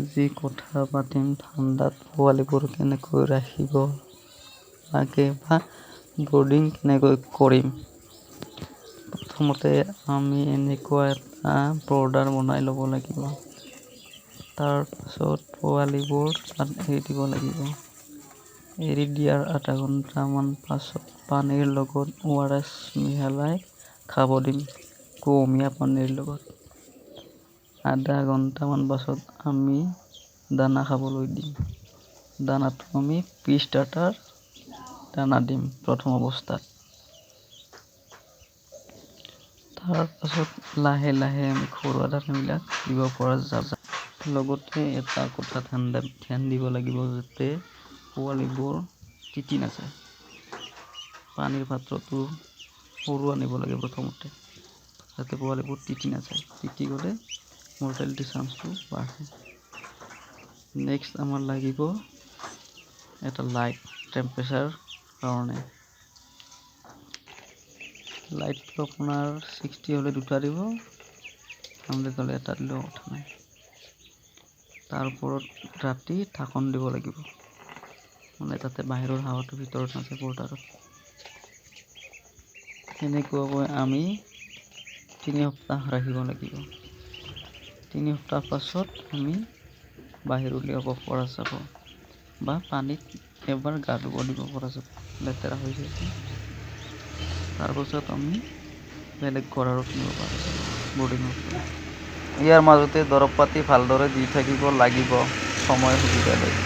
আজি কথা পাতিম ঠাণ্ডাত পোৱালিবোৰ কেনেকৈ ৰাখিব লাগে বা ব্ৰুডিং কেনেকৈ কৰিম। প্ৰথমতে আমি এনেকুৱা এটা বৰ্ডাৰ বনাই ল'ব লাগিব। তাৰ পাছত পোৱালিবোৰ তাত এৰি দিব লাগিব। এৰি দিয়াৰ আধা ঘণ্টামান পাছত পানীৰ লগত ORS মিহলাই খাব দিম, কুহুমীয়া পানীৰ লগত। আধা ঘণ্টামান পাছত আমি দানা খাবলৈ দিম। দানাটো আমি প্ৰি-ষ্টাৰ্টাৰ দানা দিম প্ৰথম অৱস্থাত। তাৰ পাছত লাহে লাহে আমি ঘৰুৱা দানাবিলাক দিব পৰা যাব। লগতে এটা কথা ধ্যান দিব লাগিব যাতে পোৱালিবোৰ তিতি নাযায়। পানীৰ পাত্ৰটো সৰু আনিব লাগে প্ৰথমতে, যাতে পোৱালিবোৰ তিতি নাযায়। তিতি গ'লে মৰ্টেলিটি চান্সটো বাঢ়ে। নেক্সট আমাৰ লাগিব এটা লাইট টেম্পাৰেচাৰ কাৰণে। লাইটটো আপোনাৰ 60 হ'লে দুটা দিব, 100 হ'লে এটা দিলেও কথা নাই। তাৰ ওপৰত ৰাতি ঢাকন দিব লাগিব, মানে তাতে বাহিৰৰ হাৱাটো ভিতৰত নাযায় বৰ্ডাৰত। এনেকুৱাকৈ আমি 3 সপ্তাহ ৰাখিব লাগিব। 3 সপ্তাহ পাছত আমি বাহিৰ উলিয়াব পৰা যাব বা পানীত এবাৰ গা ধুব দিব পৰা যাব, লেতেৰা হৈ যায়। তাৰপাছত আমি বেলেগ ঘৰত নিব পৰা যাব বৰ্ডিঙৰ পৰা। ইয়াৰ মাজতে দৰৱ পাতি ভালদৰে দি থাকিব লাগিব সময় সুবিধা লৈ।